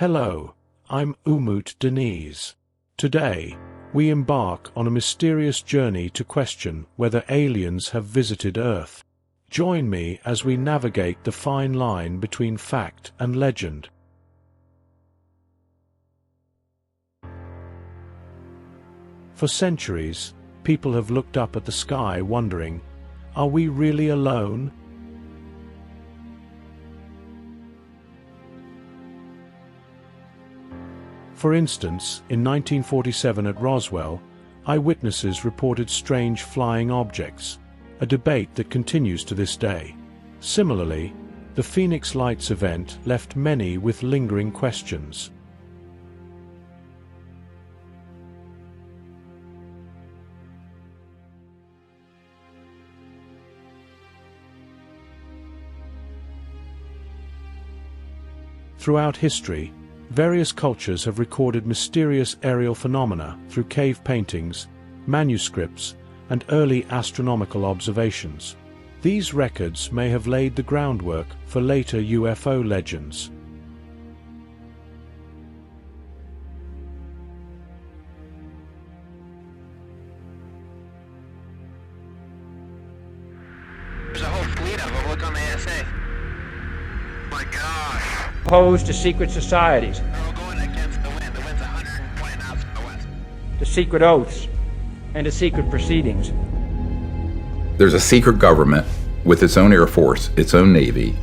Hello, I'm Umut Deniz. Today, we embark on a mysterious journey to question whether aliens have visited Earth. Join me as we navigate the fine line between fact and legend. For centuries, people have looked up at the sky wondering, are we really alone? For instance, in 1947 at Roswell, eyewitnesses reported strange flying objects, a debate that continues to this day. Similarly, the Phoenix Lights event left many with lingering questions. Throughout history, various cultures have recorded mysterious aerial phenomena through cave paintings, manuscripts, and early astronomical observations. These records may have laid the groundwork for later UFO legends. There's a whole fleet of them. Look on the ASA. My gosh. Opposed to secret societies, They're all going against the wind. The wind's 120 knots from the west. to secret oaths, and to secret proceedings. There's a secret government with its own Air Force, its own Navy,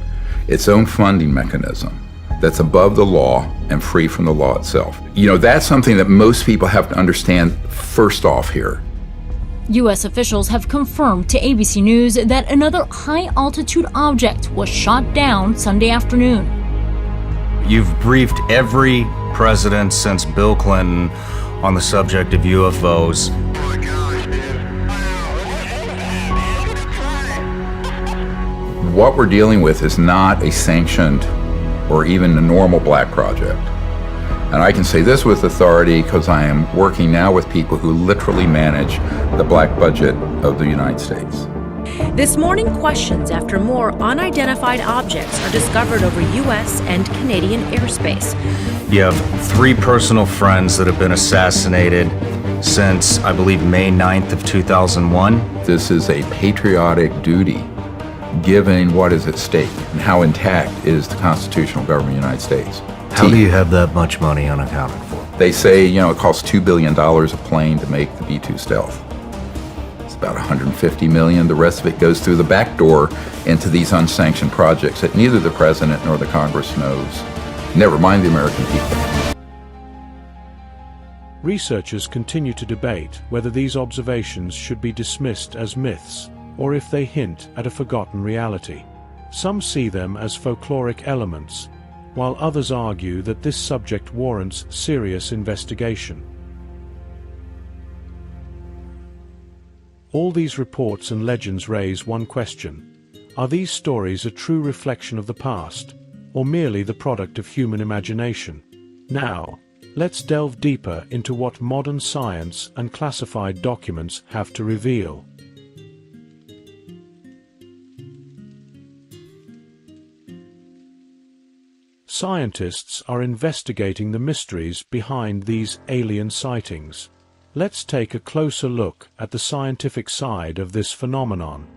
its own funding mechanism that's above the law and free from the law itself. You know, that's something that most people have to understand first off here. U.S. officials have confirmed to ABC News that another high-altitude object was shot down Sunday afternoon. You've briefed every president since Bill Clinton on the subject of UFOs. Oh my gosh, dude. What we're dealing with is not a sanctioned or even a normal black project. And I can say this with authority because I am working now with people who literally manage the black budget of the United States. This morning, questions after more unidentified objects are discovered over U.S. and Canadian airspace. You have 3 personal friends that have been assassinated since, I believe, May 9th of 2001. This is a patriotic duty given what is at stake and how intact is the constitutional government of the United States. How do you have that much money unaccounted for? They say, you know, it costs $2 billion a plane to make the B-2 Stealth. It's about $150 million. The rest of it goes through the back door into these unsanctioned projects that neither the president nor the Congress knows. Never mind the American people. Researchers continue to debate whether these observations should be dismissed as myths, or if they hint at a forgotten reality. Some see them as folkloric elements, while others argue that this subject warrants serious investigation. All these reports and legends raise one question: are these stories a true reflection of the past, or merely the product of human imagination? Now, let's delve deeper into what modern science and classified documents have to reveal. Scientists are investigating the mysteries behind these alien sightings. Let's take a closer look at the scientific side of this phenomenon.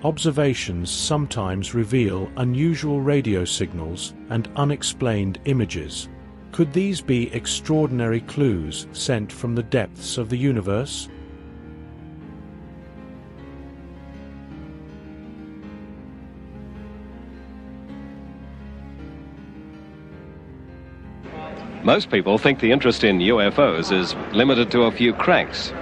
Observations sometimes reveal unusual radio signals and unexplained images. Could these be extraordinary clues sent from the depths of the universe? Most people think the interest in UFOs is limited to a few cranks.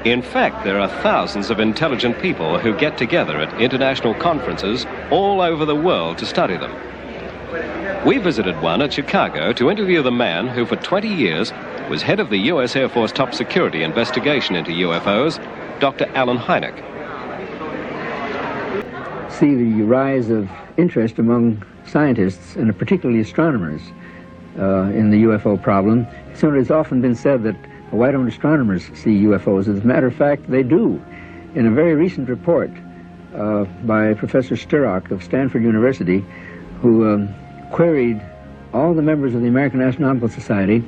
In fact, there are thousands of intelligent people who get together at international conferences all over the world to study them. We visited one at Chicago to interview the man who for 20 years was head of the U.S. Air Force top security investigation into UFOs, Dr. Alan Hynek. See the rise of interest among scientists, and particularly astronomers, in the UFO problem. So it has often been said that, why don't astronomers see UFOs? As a matter of fact, they do. In a very recent report by Professor Sturrock of Stanford University, who queried all the members of the American Astronomical Society,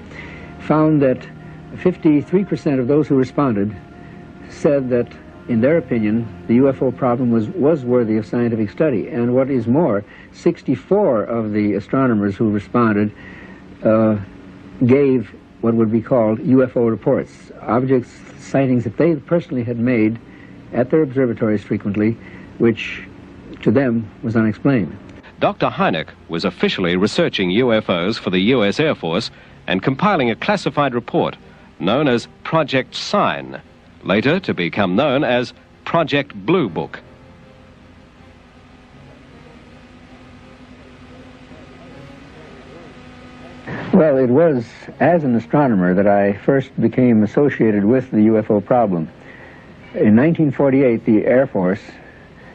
found that 53% of those who responded said that, in their opinion, the UFO problem was worthy of scientific study. And what is more, 64 of the astronomers who responded gave what would be called UFO reports, objects, sightings that they personally had made at their observatories frequently, which to them was unexplained. Dr. Hynek was officially researching UFOs for the U.S. Air Force and compiling a classified report known as Project Sign, later to become known as Project Blue Book. Well, it was as an astronomer that I first became associated with the UFO problem. In 1948, the Air Force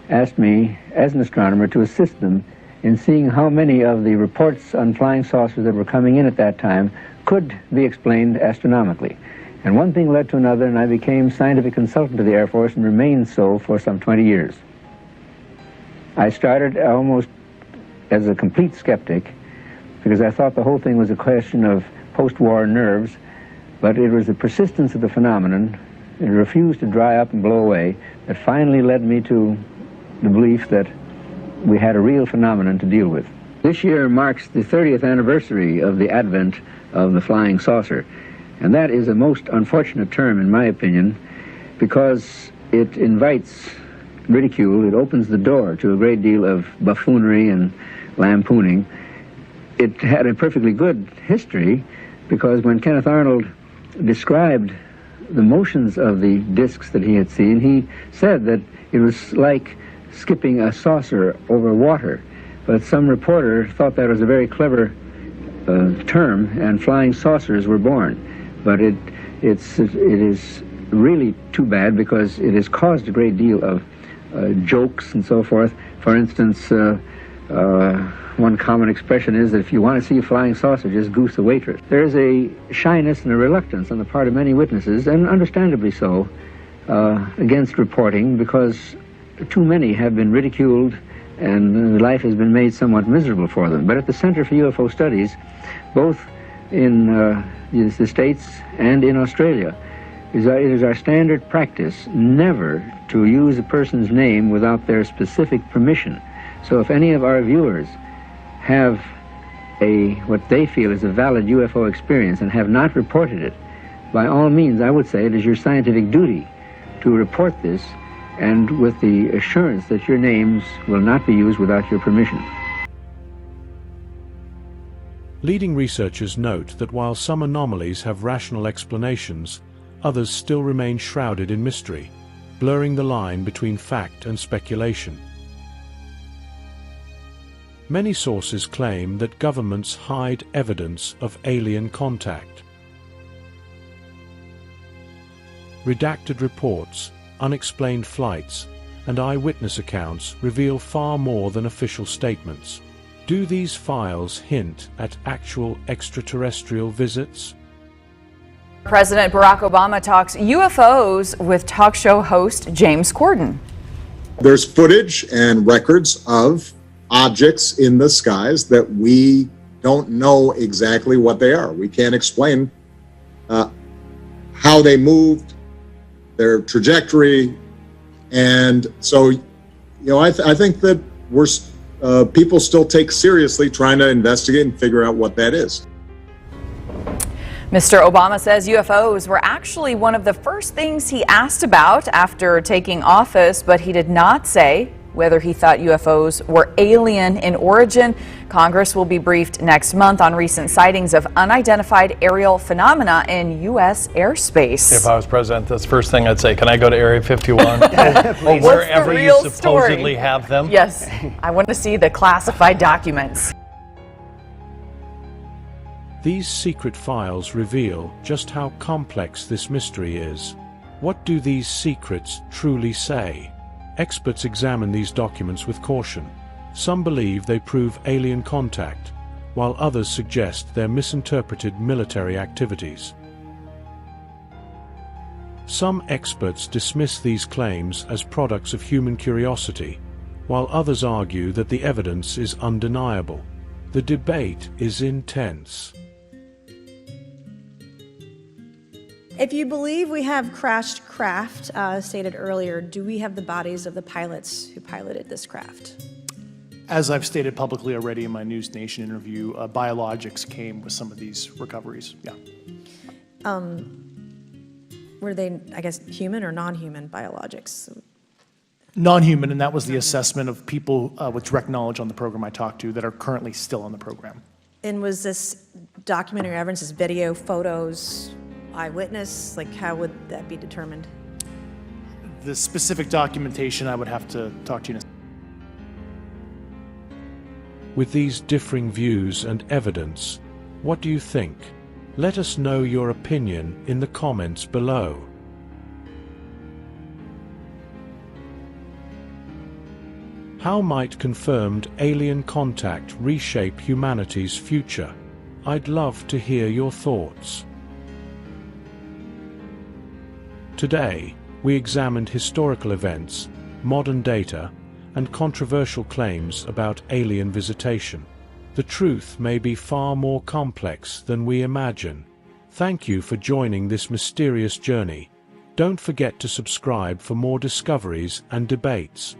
asked me, as an astronomer, to assist them in seeing how many of the reports on flying saucers that were coming in at that time could be explained astronomically. And one thing led to another, and I became scientific consultant to the Air Force and remained so for some 20 years. I started almost as a complete skeptic, because I thought the whole thing was a question of post-war nerves, but it was the persistence of the phenomenon, it refused to dry up and blow away, that finally led me to the belief that we had a real phenomenon to deal with. This year marks the 30th anniversary of the advent of the flying saucer, and that is a most unfortunate term, in my opinion, because it invites ridicule, it opens the door to a great deal of buffoonery and lampooning. It had a perfectly good history, because when Kenneth Arnold described the motions of the discs that he had seen, he said that it was like skipping a saucer over water. But some reporter thought that was a very clever term, and flying saucers were born. But it is really too bad, because it has caused a great deal of jokes and so forth. For instance, one common expression is that if you want to see a flying saucer, just goose the waitress. There is a shyness and a reluctance on the part of many witnesses, and understandably so, against reporting, because too many have been ridiculed and life has been made somewhat miserable for them. But at the Center for UFO Studies, both in the States and in Australia, it is our standard practice never to use a person's name without their specific permission. So if any of our viewers have what they feel is a valid UFO experience and have not reported it, by all means, I would say it is your scientific duty to report this, and with the assurance that your names will not be used without your permission. Leading researchers note that while some anomalies have rational explanations, others still remain shrouded in mystery, blurring the line between fact and speculation. Many sources claim that governments hide evidence of alien contact. Redacted reports, unexplained flights, and eyewitness accounts reveal far more than official statements. Do these files hint at actual extraterrestrial visits? President Barack Obama talks UFOs with talk show host James Corden. There's footage and records of objects in the skies that we don't know exactly what they are. We can't explain how they moved, their trajectory, and so, I think that people still take seriously trying to investigate and figure out what that is. Mr. Obama says UFOs were actually one of the first things he asked about after taking office, but he did not say whether he thought UFOs were alien in origin. Congress will be briefed next month on recent sightings of unidentified aerial phenomena in U.S. airspace. If I was president, that's the first thing I'd say. Can I go to Area 51? Or wherever you supposedly have them? Yes, I want to see the classified documents. These secret files reveal just how complex this mystery is. What do these secrets truly say? Experts examine these documents with caution. Some believe they prove alien contact, while others suggest they're misinterpreted military activities. Some experts dismiss these claims as products of human curiosity, while others argue that the evidence is undeniable. The debate is intense. If you believe we have crashed craft, stated earlier, do we have the bodies of the pilots who piloted this craft? As I've stated publicly already in my News Nation interview, biologics came with some of these recoveries, yeah. Were they, I guess, human or non-human biologics? Non-human, and that was the assessment of people with direct knowledge on the program I talked to that are currently still on the program. And was this documentary evidence, this video, photos, eyewitness? Like, how would that be determined? The specific documentation, I would have to talk to you in a With these differing views and evidence, what do you think? Let us know your opinion in the comments below. How might confirmed alien contact reshape humanity's future? I'd love to hear your thoughts. Today, we examined historical events, modern data, and controversial claims about alien visitation. The truth may be far more complex than we imagine. Thank you for joining this mysterious journey. Don't forget to subscribe for more discoveries and debates.